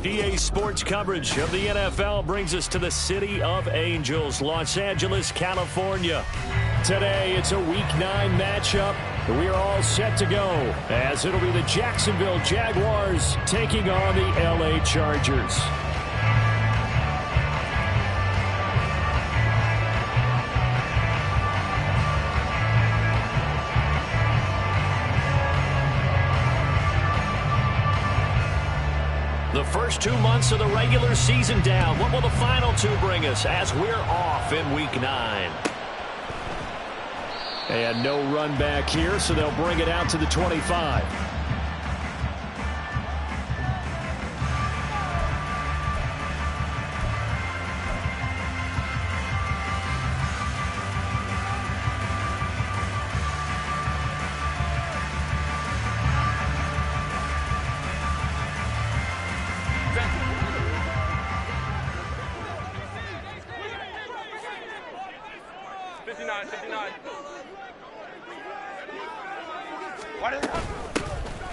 EA Sports coverage of the NFL brings us to the City of Angels, Los Angeles, California. Today, it's a Week 9 matchup. We are all set to go, as it'll be the Jacksonville Jaguars taking on the LA Chargers. The first 2 months of the regular season down. What will the final 2 bring us as we're off in Week 9? And no run back here, so they'll bring it out to the 25.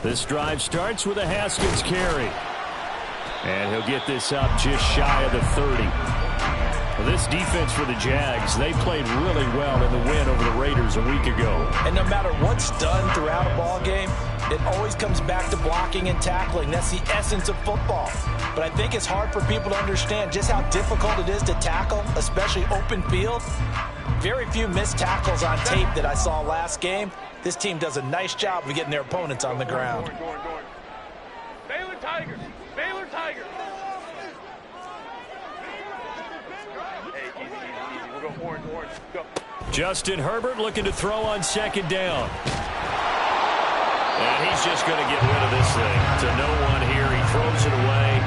This drive starts with a Haskins carry. And he'll get this up just shy of the 30. Well, this defense for the Jags, they played really well in the win over the Raiders a week ago. And no matter what's done throughout a ball game, it always comes back to blocking and tackling. That's the essence of football. But I think it's hard for people to understand just how difficult it is to tackle, especially open field. Very few missed tackles on tape that I saw last game. This team does a nice job of getting their opponents on the ground. Baylor Tigers! Baylor Tigers! Hey, easy. We'll go orange. Go. Justin Herbert looking to throw on second down. And he's just going to get rid of this thing to no one here. He throws it away,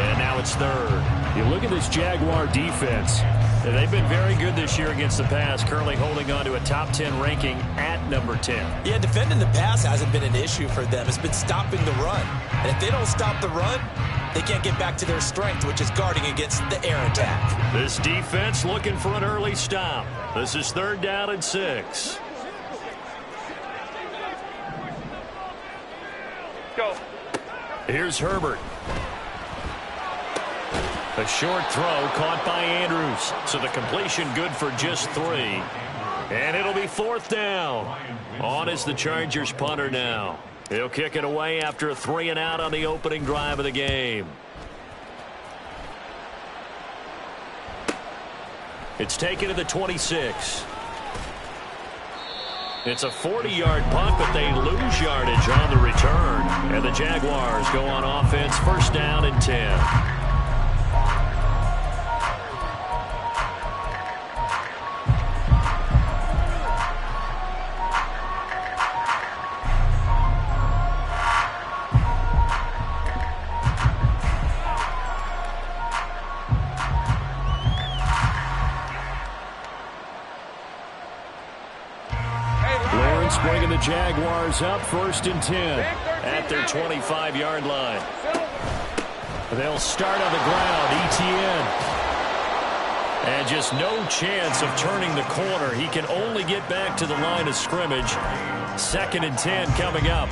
and now it's third. You look at this Jaguar defense. They've been very good this year against the pass, currently holding on to a top 10 ranking at number 10. Yeah, defending the pass hasn't been an issue for them. It's been stopping the run. And if they don't stop the run, they can't get back to their strength, which is guarding against the air attack. This defense looking for an early stop. This is 3rd down and 6. Go. Here's Herbert. A short throw caught by Andrews. So the completion good for just 3. And it'll be 4th down. On is the Chargers punter now. He'll kick it away after a 3-and-out on the opening drive of the game. It's taken to the 26. It's a 40-yard punt, but they lose yardage on the return. And the Jaguars go on offense, 1st down and 10. Bringing the Jaguars up 1st and 10 at their 25-yard line. They'll start on the ground. ETN. And just no chance of turning the corner. He can only get back to the line of scrimmage. 2nd and 10 coming up.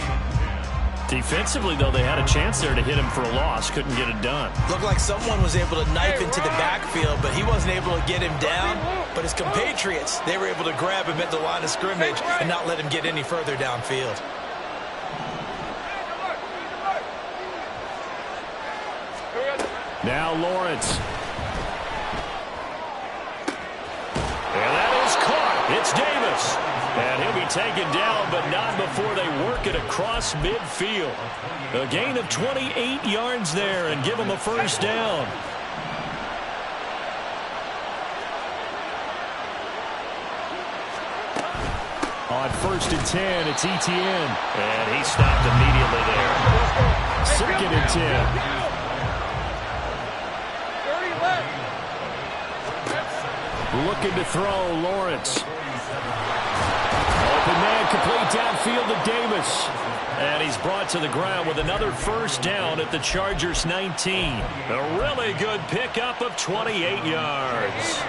Defensively, though, they had a chance there to hit him for a loss. Couldn't get it done. Looked like someone was able to knife into the backfield, but he wasn't able to get him down. But his compatriots, they were able to grab him at the line of scrimmage and not let him get any further downfield. Now Lawrence. And that is caught. It's Davis. And he'll be taken down, but not before they work it across midfield. A gain of 28 yards there and give him a 1st down. On 1st and 10, it's ETN. And he stopped immediately there. 2nd and 10. Looking to throw, Lawrence. Open man, complete downfield to Davis. And he's brought to the ground with another first down at the Chargers' 19. A really good pickup of 28 yards.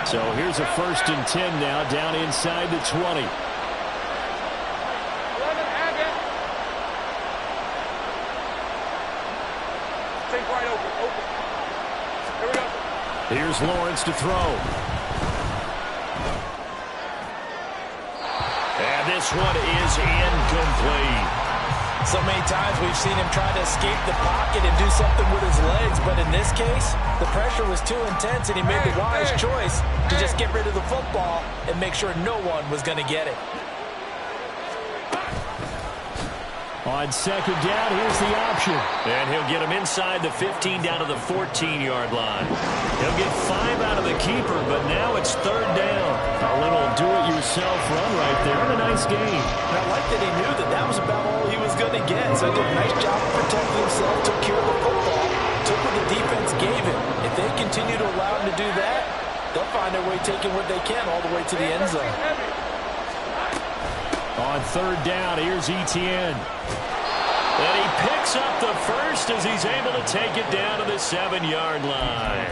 So here's a 1st and 10 now, down inside the 20. Think right open. Here we go. Here's Lawrence to throw. And this one is incomplete. So many times we've seen him try to escape the pocket and do something with his legs, but in this case, the pressure was too intense and he made the wise choice to just get rid of the football and make sure no one was going to get it. On 2nd down, here's the option. And he'll get him inside the 15 down to the 14-yard line. He'll get 5 out of the keeper, but now it's 3rd down. A little do-it-yourself run right there. And a nice gain. And I like that he knew that that was about all he was going to get. So he did a nice job of protecting himself, took care of the football, took what the defense gave him. If they continue to allow him to do that, they'll find their way taking what they can all the way to the end zone. On 3rd down, here's Etienne. And he picks up the first as he's able to take it down to the 7-yard line.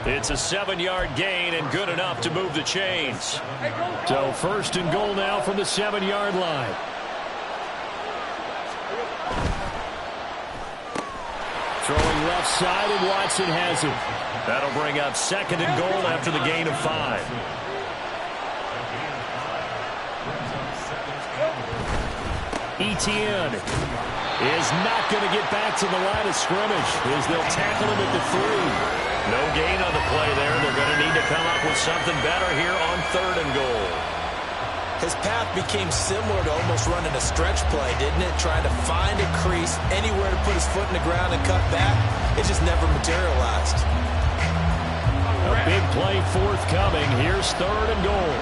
It's a 7-yard gain and good enough to move the chains. So 1st and goal now from the 7-yard line. Throwing left side, and Watson has it. That'll bring up 2nd and goal after the gain of 5. Etienne is not going to get back to the line of scrimmage as they'll tackle him at the 3. No gain on the play there. They're going to need to come up with something better here on 3rd and goal. His path became similar to almost running a stretch play, didn't it? Trying to find a crease, anywhere to put his foot in the ground and cut back. It just never materialized. A big play forthcoming. Here's 3rd and goal.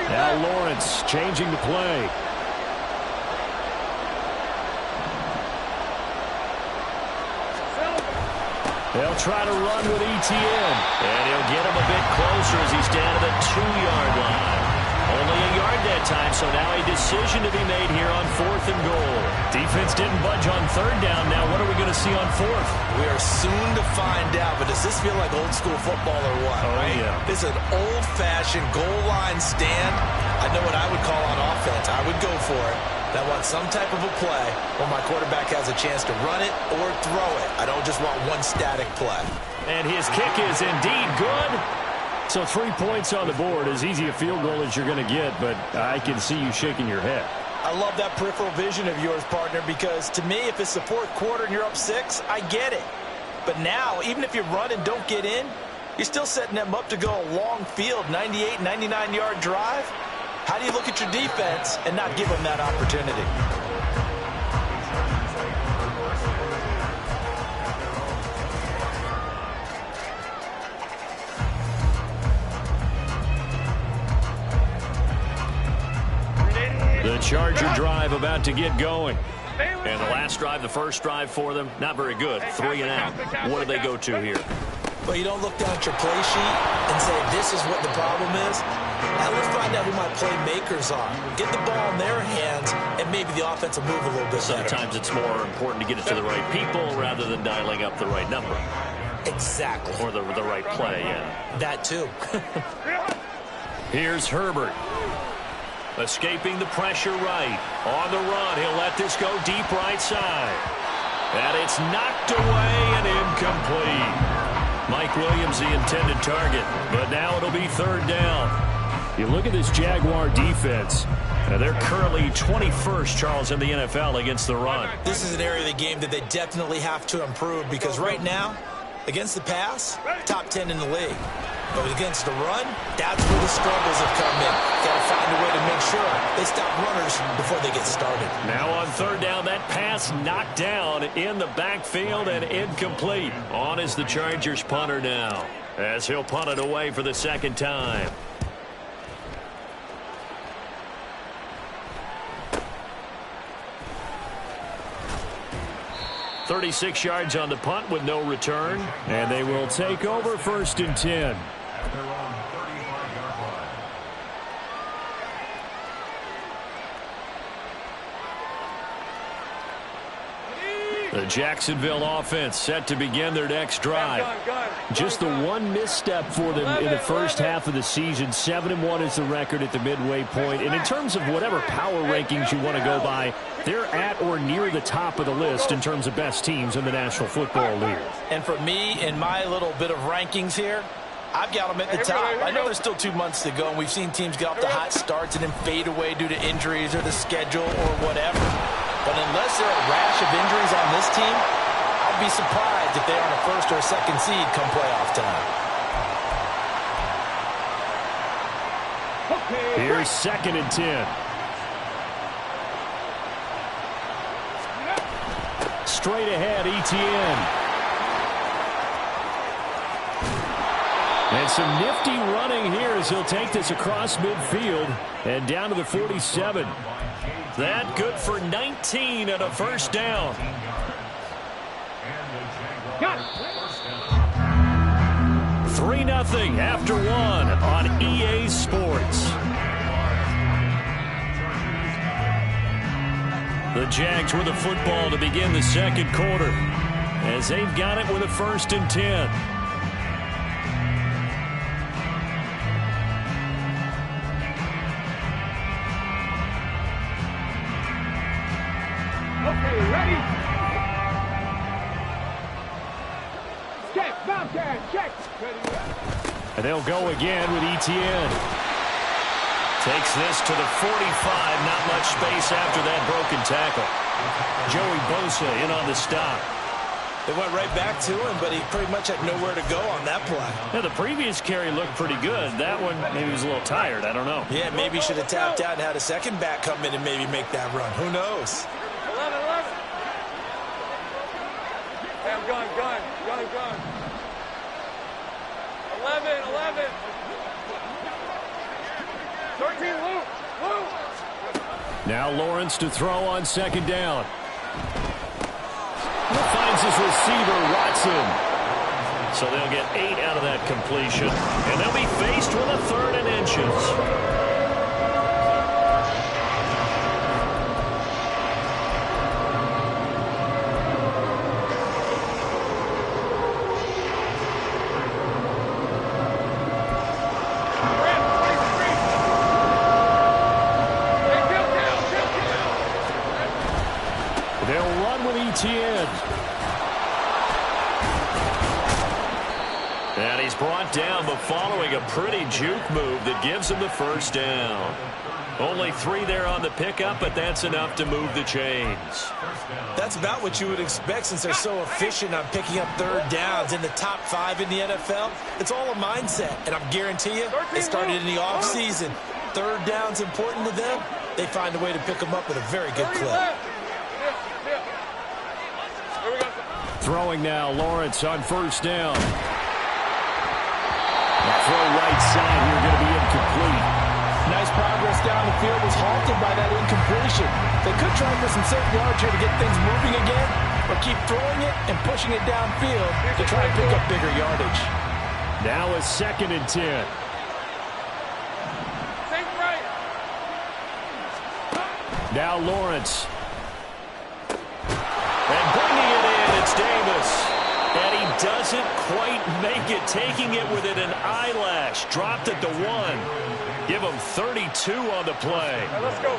Now Lawrence changing the play. They'll try to run with Etienne. And he'll get him a bit closer as he's down to the 2-yard line. Only a yard that time, so now a decision to be made here on 4th and goal. Defense didn't budge on 3rd down. Now what are we going to see on 4th? We are soon to find out, but does this feel like old school football or what? Oh, right? yeah. This is an old-fashioned goal line stand. I know what I would call on offense. I would go for it. I want some type of a play where my quarterback has a chance to run it or throw it. I don't just want one static play. And his kick is indeed good. So 3 points on the board, as easy a field goal as you're going to get, but I can see you shaking your head. I love that peripheral vision of yours, partner, because to me, if it's the 4th quarter and you're up 6, I get it. But now, even if you run and don't get in, you're still setting them up to go a long field, 98, 99-yard drive. How do you look at your defense and not give them that opportunity? The Charger drive about to get going. And the last drive, the first drive for them, not very good. 3 and out. What do they go to here? Well, you don't look down at your play sheet and say, this is what the problem is. Now let's find out who my playmakers are. Get the ball in their hands, and maybe the offense will move a little bit better. Sometimes it's more important to get it to the right people rather than dialing up the right number. Exactly. Or the right play, yeah. That too. Here's Herbert. Escaping the pressure right. On the run, he'll let this go deep right side. And it's knocked away and incomplete. Mike Williams, the intended target. But now it'll be 3rd down. You look at this Jaguar defense. They're currently 21st, Charles, in the NFL against the run. This is an area of the game that they definitely have to improve because right now, against the pass, top 10 in the league. But against the run, that's where the struggles have come in. Got to find a way to make sure they stop runners before they get started. Now on 3rd down, that pass knocked down in the backfield and incomplete. On is the Chargers punter now, as he'll punt it away for the 2nd time. 36 yards on the punt with no return. And they will take over 1st and 10. The Jacksonville offense set to begin their next drive. Just the one misstep for them in the first half of the season. 7-1 is the record at the midway point. And in terms of whatever power rankings you want to go by, they're at or near the top of the list in terms of best teams in the National Football League. And for me, in my little bit of rankings here, I've got them at the top. I know there's still 2 months to go, and we've seen teams get off to hot starts and then fade away due to injuries or the schedule or whatever. But unless there are a rash of injuries on this team, I'd be surprised if they aren't a 1st or a 2nd seed come playoff time. Here's 2nd and 10. Straight ahead, Etienne. And some nifty running here as he'll take this across midfield and down to the 47. That good for 19 and a 1st down. 3-0 after 1 on EA Sports. The Jags with the football to begin the 2nd quarter as they've got it with a 1st and 10. And they'll go again with Etienne. Takes this to the 45. Not much space after that broken tackle. Joey Bosa in on the stop. They went right back to him, but he pretty much had nowhere to go on that play. Yeah, the previous carry looked pretty good. That one, maybe he was a little tired. I don't know. Yeah, maybe he should have tapped out and had a 2nd back come in and maybe make that run. Who knows? 11. Hey, I'm gone. 11. 13, Luke. Now Lawrence to throw on 2nd down. Finds his receiver, Watson. So they'll get 8 out of that completion. And they'll be faced with a 3rd and inches. They'll run with Etienne. And he's brought down, but following a pretty juke move that gives him the 1st down. Only 3 there on the pickup, but that's enough to move the chains. That's about what you would expect since they're so efficient on picking up 3rd downs in the top 5 in the NFL. It's all a mindset, and I guarantee you, it started in the offseason. 3rd down's important to them. They find a way to pick them up with a very good clip. Throwing now, Lawrence on 1st down. The throw right side here going to be incomplete. Nice progress down the field was halted by that incompletion. They could try for some safe yards here to get things moving again, or keep throwing it and pushing it downfield to try and pick up bigger yardage. Now a 2nd and 10. Now Lawrence. And bringing it in, it's Davis. And he doesn't quite make it, taking it within an eyelash. Dropped at the 1. Give him 32 on the play. All right, let's go.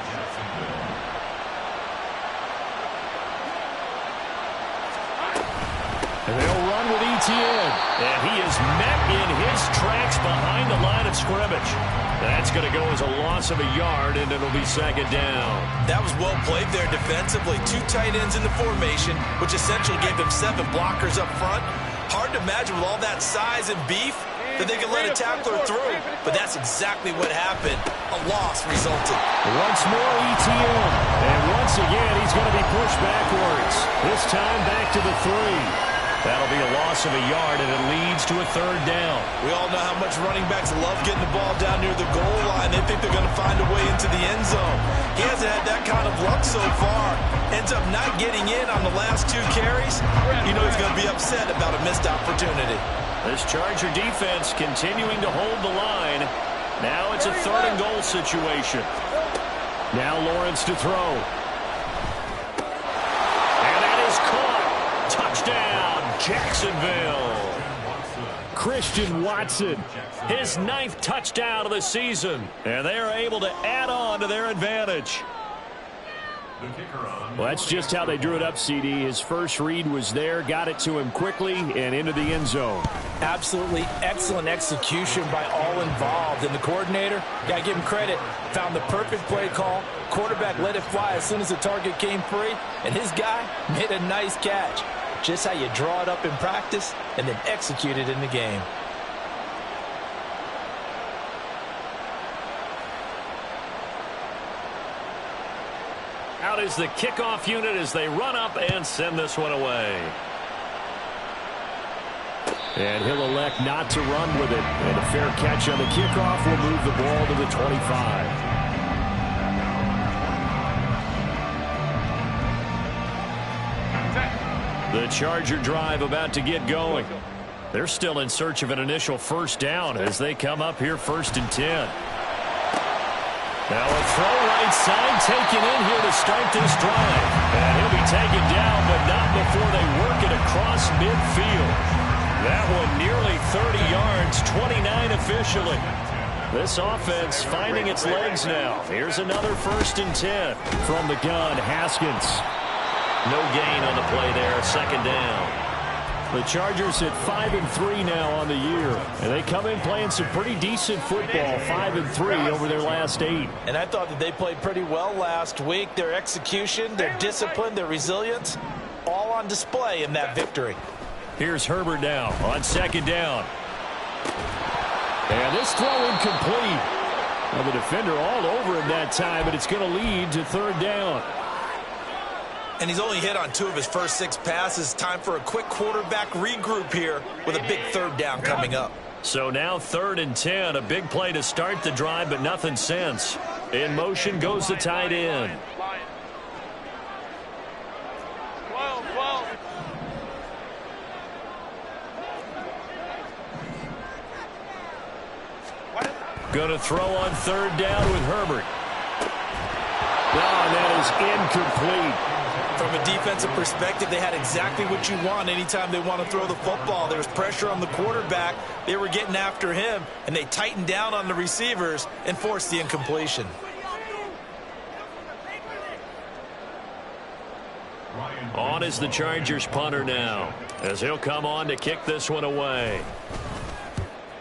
And they'll run with Etienne. And he is met in his tracks behind the line of scrimmage. That's going to go as a loss of a yard, and it'll be 2nd down. That was well played there defensively. 2 tight ends in the formation, which essentially gave them 7 blockers up front. Hard to imagine with all that size and beef that they could let a tackler through. But that's exactly what happened. A loss resulted. Once more, Etienne. And once again, he's going to be pushed backwards. This time back to the 3. That'll be a loss of a yard, and it leads to a 3rd down. We all know how much running backs love getting the ball down near the goal line. They think they're going to find a way into the end zone. He hasn't had that kind of luck so far. Ends ends up not getting in on the last 2 carries, you know he's going to be upset about a missed opportunity. This Charger defense continuing to hold the line. Now it's a 3rd and goal situation. Now Lawrence to throw. And that is caught. Touchdown, Jacksonville. Christian Watson, his 9th touchdown of the season. And they are able to add on to their advantage. Well, that's just how they drew it up, CD. His first read was there, got it to him quickly, and into the end zone. Absolutely excellent execution by all involved. And the coordinator, got to give him credit, found the perfect play call. Quarterback let it fly as soon as the target came free, and his guy made a nice catch. Just how you draw it up in practice and then execute it in the game. Out is the kickoff unit as they run up and send this one away. And he'll elect not to run with it. And a fair catch on the kickoff will move the ball to the 25. The Charger drive about to get going. They're still in search of an initial first down as they come up here 1st and 10. Now a throw right side taken in here to start this drive. And he'll be taken down, but not before they work it across midfield. That one nearly 30 yards, 29 officially. This offense finding its legs now. Here's another 1st and 10 from the gun, Haskins. No gain on the play there, 2nd down. The Chargers at 5-3 now on the year. And they come in playing some pretty decent football, 5-3 over their last 8. And I thought that they played pretty well last week. Their execution, their discipline, their resilience, all on display in that victory. Here's Herbert now on 2nd down. And this throw incomplete. Well, the defender all over him that time, but it's going to lead to 3rd down. And he's only hit on 2 of his first 6 passes. Time for a quick quarterback regroup here with a big 3rd down coming up. So now 3rd and 10, a big play to start the drive, but nothing since. In motion goes the tight end. 12. Going to throw on 3rd down with Herbert. Oh, that is incomplete. From a defensive perspective, they had exactly what you want anytime they want to throw the football. There was pressure on the quarterback. They were getting after him, and they tightened down on the receivers and forced the incompletion. On is the Chargers punter now, as he'll come on to kick this one away.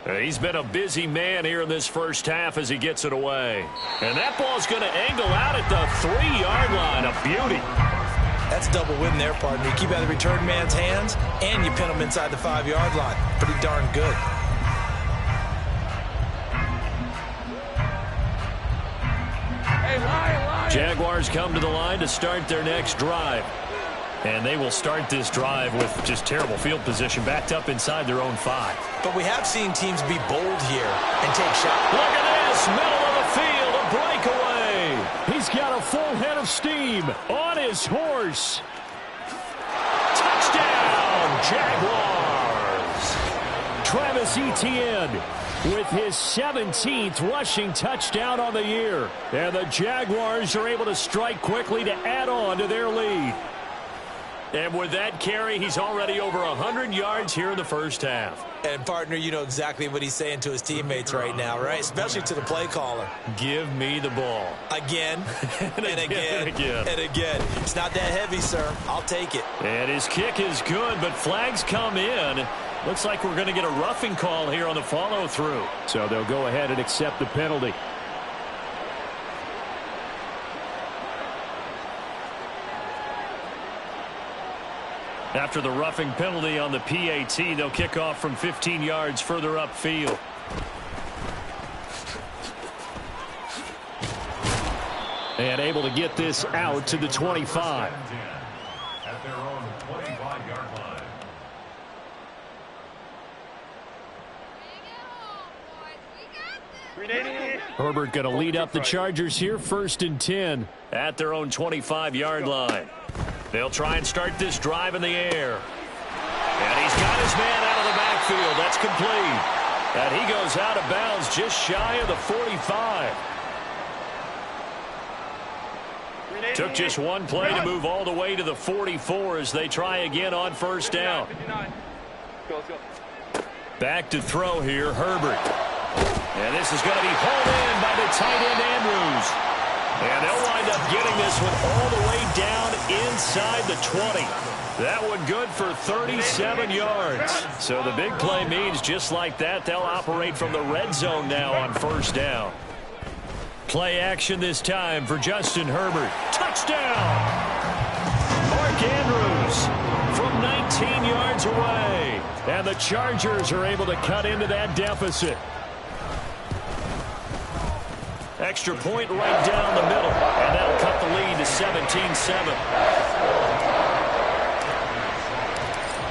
He's been a busy man here in this first half as he gets it away. And that ball's going to angle out at the 3-yard line. A beauty. That's double win there, partner. You keep out of the return man's hands, and you pin him inside the 5-yard line. Pretty darn good. Jaguars come to the line to start their next drive. And they will start this drive with just terrible field position, backed up inside their own 5. But we have seen teams be bold here and take shots. Look at this, middle of the field, a breakaway. He's got a full head of steam on his horse. Touchdown, Jaguars. Travis Etienne with his 17th rushing touchdown on the year. And the Jaguars are able to strike quickly to add on to their lead. And with that carry, he's already over 100 yards here in the first half. And, partner, you know exactly what he's saying to his teammates right now, right? Especially to the play caller. Give me the ball. Again, and again, and again. and again. It's not that heavy, sir. I'll take it. And his kick is good, but flags come in. Looks like we're going to get a roughing call here on the follow-through. So they'll go ahead and accept the penalty. After the roughing penalty on the PAT, they'll kick off from 15 yards further upfield. And able to get this out to the 25. At their own 25-yard line. Herbert going to lead up the Chargers here, 1st and 10 at their own 25-yard line. They'll try and start this drive in the air. And he's got his man out of the backfield. That's complete. And he goes out of bounds just shy of the 45. Took just one play to move all the way to the 44 as they try again on 1st down. Back to throw here, Herbert. And this is going to be hauled in by the tight end, Andrews. And they'll wind up getting this one all the way down inside the 20. That one good for 37 yards. So the big play means just like that, they'll operate from the red zone now on 1st down. Play action this time for Justin Herbert. Touchdown! Mark Andrews from 19 yards away. And the Chargers are able to cut into that deficit. Extra point right down the middle. And that'll cut the lead to 17-7.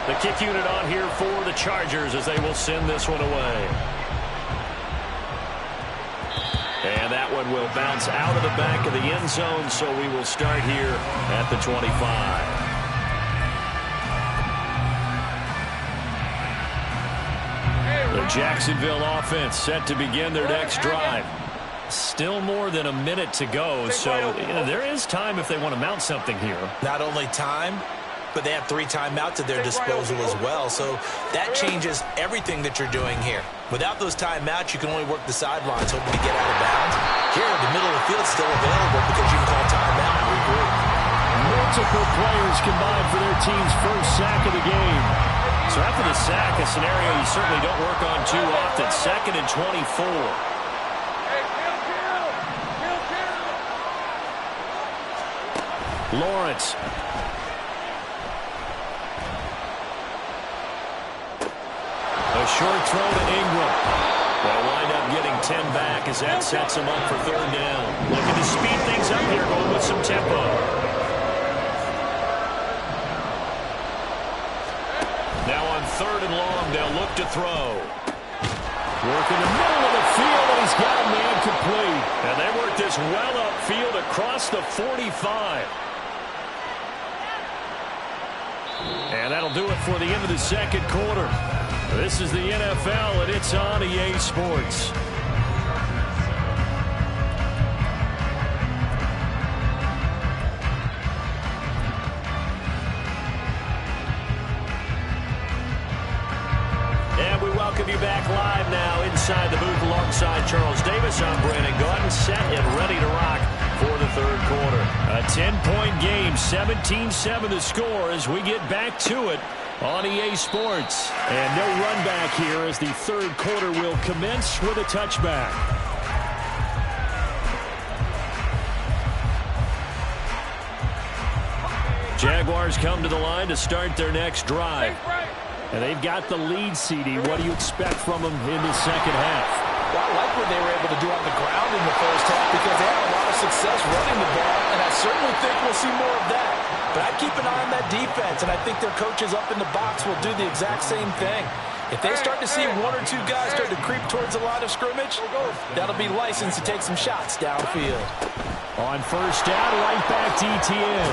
The kick unit on here for the Chargers as they will send this one away. And that one will bounce out of the back of the end zone, so we will start here at the 25. The Jacksonville offense set to begin their next drive. Still more than a minute to go, so there is time if they want to mount something here. Not only time, but they have 3 timeouts at their disposal as well, so that changes everything that you're doing here. Without those timeouts, you can only work the sidelines, hoping to get out of bounds. Here, the middle of the field is still available because you can call timeout and regroup. Multiple players combined for their team's first sack of the game. So after the sack, a scenario you certainly don't work on too often. 2nd and 24. Lawrence. A short throw to Ingram. They'll wind up getting 10 back as that sets them up for 3rd down. Looking to speed things up here, going with some tempo. Now on 3rd and long, they'll look to throw. Work in the middle of the field, and he's got a man complete. And they work this well upfield across the 45. And that'll do it for the end of the 2nd quarter. This is the NFL, and it's on EA Sports. And we welcome you back live now inside the booth alongside Charles Davis. I'm Brandon Gaudin, set and ready to rock for the 3rd quarter. A 10-point game, 17-7 the score as we get back to it on EA Sports. And no run back here as the 3rd quarter will commence with a touchback. Jaguars come to the line to start their next drive. And they've got the lead, CD. What do you expect from them in the 2nd half? Well, I like what they were able to do on the ground in the 1st half because they had a lot of success running the ball, and I certainly think we'll see more of that. But I keep an eye on that defense, and I think their coaches up in the box will do the exact same thing. If they start to see 1 or 2 guys start to creep towards the line of scrimmage, that'll be licensed to take some shots downfield. On 1st down, right back to ETN.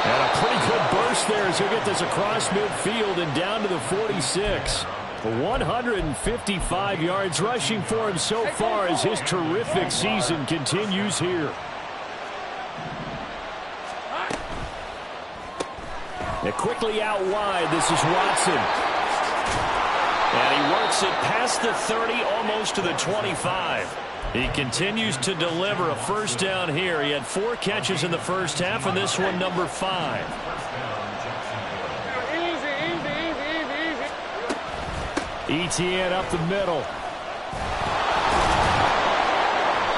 And a pretty good burst there as he'll get this across midfield and down to the 46. 155 yards rushing for him so far as his terrific season continues here. And quickly out wide, this is Watson. And he works it past the 30, almost to the 25. He continues to deliver a 1st down here. He had 4 catches in the 1st half, and this one number 5. ETN up the middle.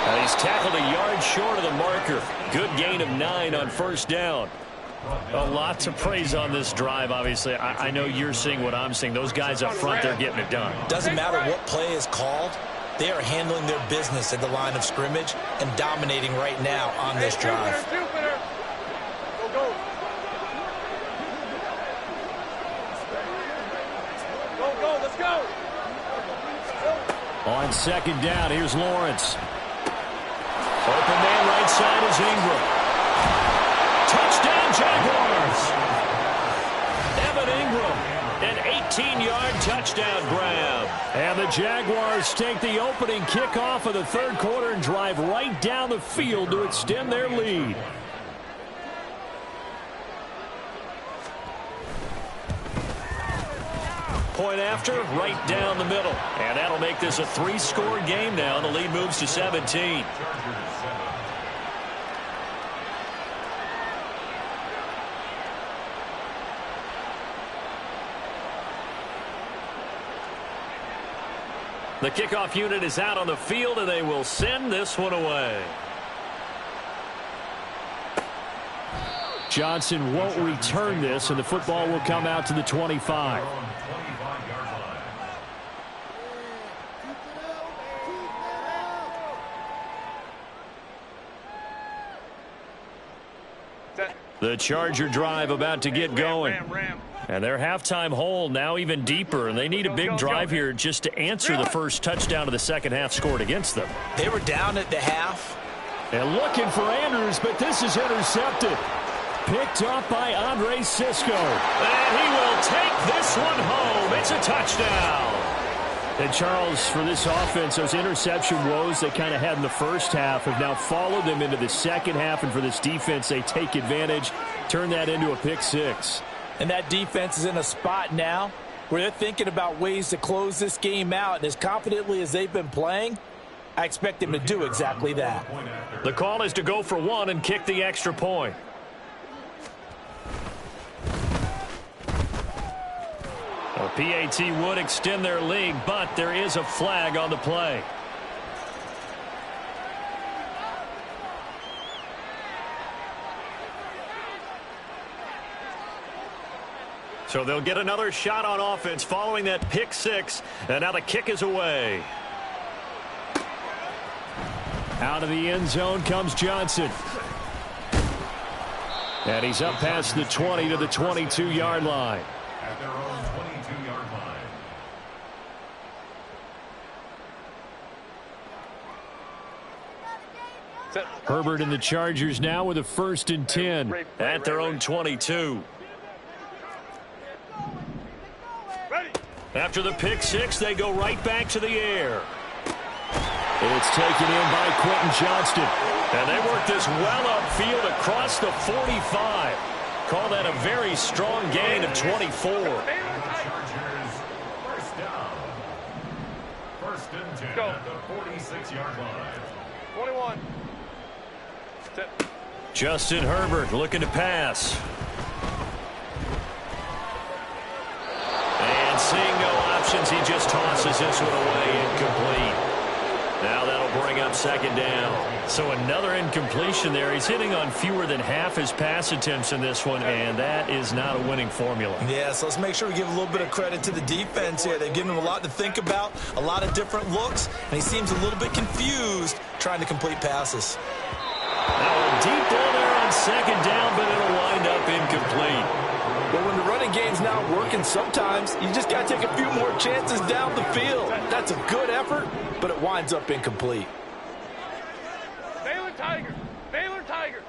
And he's tackled a yard short of the marker. Good gain of 9 on 1st down. A lot to praise on this drive, obviously. I know you're seeing what I'm seeing. Those guys up front, they're getting it done. Doesn't matter what play is called. They are handling their business at the line of scrimmage and dominating right now on this drive. On second down, here's Lawrence. Open man right side is Ingram. Touchdown, Jaguars! Evan Ingram, an 18-yard touchdown grab. And the Jaguars take the opening kickoff of the third quarter and drive right down the field to extend their lead. Point after, right down the middle. And that'll make this a 3-score game now. The lead moves to 17. The kickoff unit is out on the field, and they will send this one away. Johnson won't return this, and the football will come out to the 25. The Charger drive about to get going. And their halftime hole now even deeper, and they need a big drive here just to answer the first touchdown of the second half scored against them. They were down at the half. And looking for Andrews, but this is intercepted. Picked up by Andre Sisco. And he will take this one home. It's a touchdown. And Charles, for this offense, those interception woes they kind of had in the first half have now followed them into the second half. And for this defense, they take advantage, turn that into a pick six. And that defense is in a spot now where they're thinking about ways to close this game out. And as confidently as they've been playing, I expect them to do exactly that. The call is to go for one and kick the extra point. A PAT would extend their lead, but there is a flag on the play. So they'll get another shot on offense following that pick six, and now the kick is away. Out of the end zone comes Johnson. And he's up past the 20 to the 22-yard line. At their own 22-yard line. Herbert and the Chargers now with a 1st and 10 at their own 22. After the pick six, they go right back to the air. It's taken in by Quentin Johnston. And they work this well upfield across the 45. Call that a very strong gain of 24. Chargers, first down. 1st and 10 at the 46-yard line. 21. Justin Herbert looking to pass. And seeing no options, he just tosses this one away, incomplete. Now that'll bring up 2nd down. So another incompletion there. He's hitting on fewer than half his pass attempts in this one, and that is not a winning formula. Yeah, so let's make sure we give a little bit of credit to the defense here. They've given him a lot to think about, a lot of different looks, and he seems a little bit confused trying to complete passes. Now a deep ball there on 2nd down, but it'll wind up incomplete. But when the running game's not working, sometimes you just got to take a few more chances down the field. That's a good effort, but it winds up incomplete. Baylor Tiger. Baylor Tiger.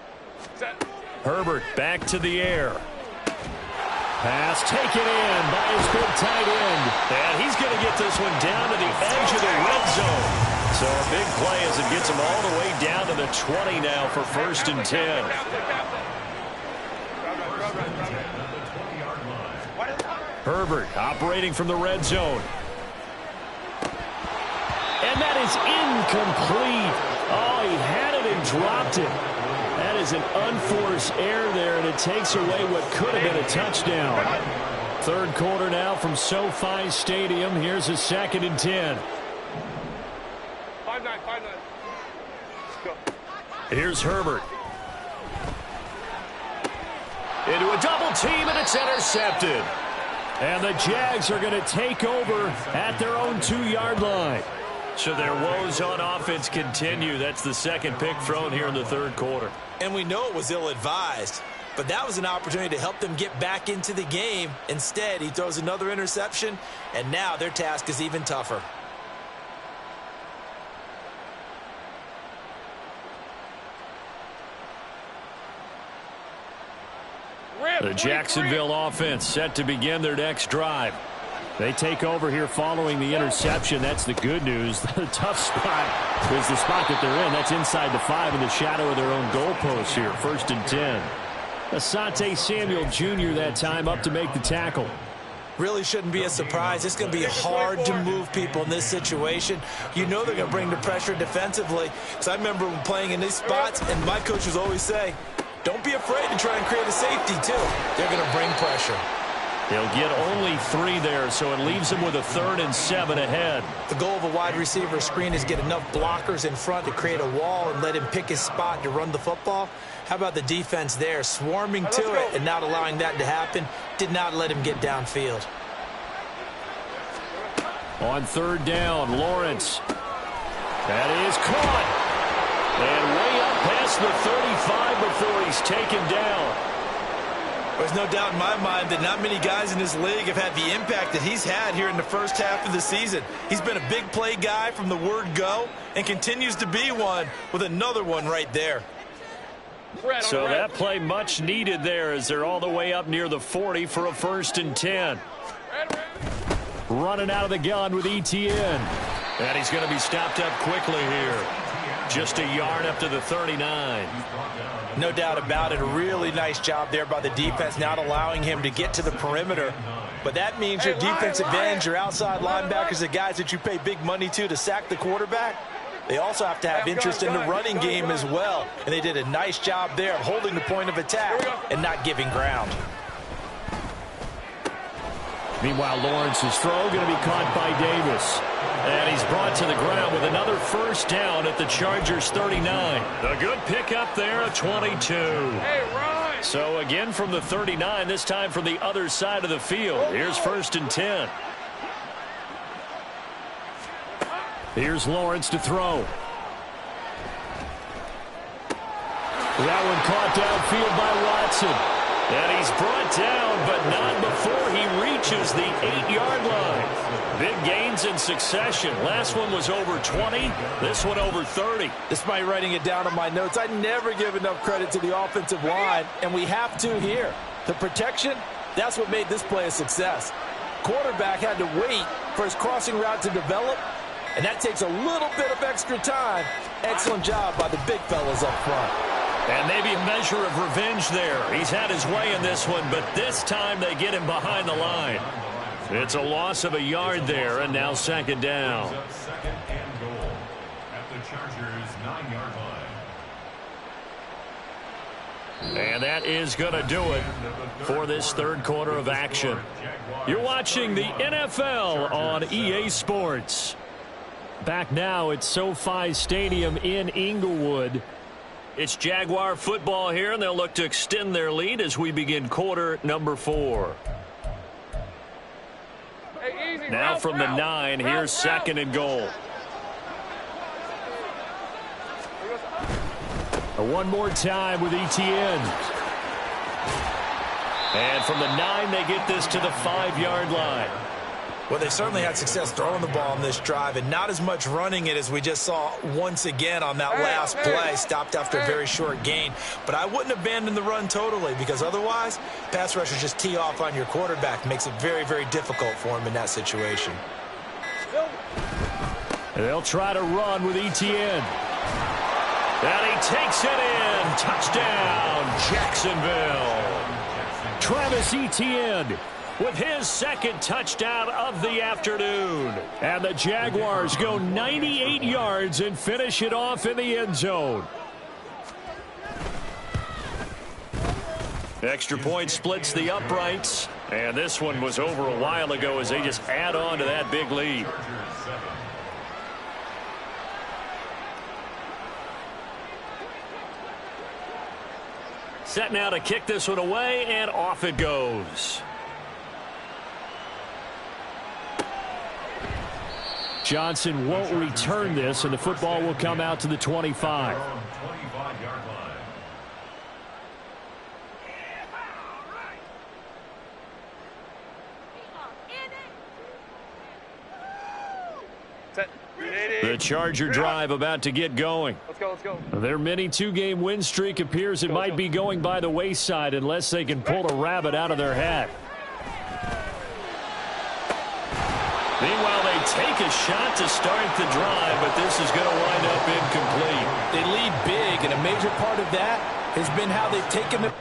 Set. Herbert back to the air. Pass taken in by his big tight end. And he's going to get this one down to the edge of the red zone. So a big play as it gets him all the way down to the 20 now for 1st and 10. Herbert operating from the red zone. And that is incomplete. Oh, he had it and dropped it. That is an unforced error there, and it takes away what could have been a touchdown. 3rd quarter now from SoFi Stadium. Here's a 2nd and 10. 5-9. Go. Here's Herbert. Into a double team, and it's intercepted. And the Jags are going to take over at their own 2-yard line. So their woes on offense continue. That's the 2nd pick thrown here in the 3rd quarter. And we know it was ill-advised, but that was an opportunity to help them get back into the game. Instead, he throws another interception, and now their task is even tougher. The Jacksonville offense set to begin their next drive. They take over here following the interception. That's the good news. The tough spot is the spot that they're in. That's inside the 5 in the shadow of their own goalpost here. 1st and 10. Asante Samuel Jr. that time up to make the tackle. Really shouldn't be a surprise. It's going to be hard to move people in this situation. You know they're going to bring the pressure defensively. So I remember playing in these spots, and my coaches always say, don't be afraid to try and create a safety, too. They're going to bring pressure. He'll get only 3 there, so it leaves him with a 3rd and 7 ahead. The goal of a wide receiver screen is get enough blockers in front to create a wall and let him pick his spot to run the football. How about the defense there, swarming to it and not allowing that to happen? Did not let him get downfield. On 3rd down, Lawrence. That is caught. And way up past the 35 before he's taken down. There's no doubt in my mind that not many guys in this league have had the impact that he's had here in the first half of the season. He's been a big play guy from the word go and continues to be one with another one right there. So that play much needed there as they're all the way up near the 40 for a 1st and 10. Running out of the gun with ETN. And he's going to be stopped up quickly here. Just a yard up to the 39. No doubt about it. A really nice job there by the defense, not allowing him to get to the perimeter. But that means your defensive ends, your outside linebackers, the guys that you pay big money to sack the quarterback, they also have to have interest in the running game as well. And they did a nice job there of holding the point of attack and not giving ground. Meanwhile, Lawrence's throw going to be caught by Davis. And he's brought to the ground with another 1st down at the Chargers' 39. A good pickup there of 22. So again from the 39, this time from the other side of the field. Here's 1st and 10. Here's Lawrence to throw. That one caught downfield by Watson. And he's brought down, but not before he reaches the 8-yard line. Big gains in succession. Last one was over 20. This one over 30. Despite writing it down on my notes, I never give enough credit to the offensive line, and we have to here. The protection, that's what made this play a success. Quarterback had to wait for his crossing route to develop, and that takes a little bit of extra time. Excellent job by the big fellas up front. And maybe a measure of revenge there. He's had his way in this one, but this time they get him behind the line. It's a loss of a yard there, and now 2nd down. 2nd and goal at the Chargers' 9-yard line. And that is going to do it for this 3rd quarter of action. You're watching the NFL on EA Sports. Back now at SoFi Stadium in Inglewood. It's Jaguar football here, and they'll look to extend their lead as we begin quarter number 4. Now from the 9, here's 2nd and goal. One more time with ETN. And from the 9, they get this to the 5-yard line. Well, they certainly had success throwing the ball on this drive, and not as much running it as we just saw once again on that last play. Stopped after a very short gain. But I wouldn't abandon the run totally, because otherwise, pass rushers just tee off on your quarterback. Makes it very, very difficult for him in that situation. They'll try to run with ETN. And he takes it in. Touchdown, Jacksonville. Travis Etienne with his 2nd touchdown of the afternoon. And the Jaguars go 98 yards and finish it off in the end zone. Extra point splits the uprights. And this one was over a while ago as they just add on to that big lead. Set now to kick this one away, and off it goes. Johnson won't return this, and the football will come out to the 25. 25-yard line. Set. The Charger drive about to get going. Let's go, let's go. Their mini two-game win streak appears it might be going by the wayside unless they can pull a rabbit out of their hat. Meanwhile, they take a shot to start the drive, but this is going to wind up incomplete. They lead big, and a major part of that has been how they've taken the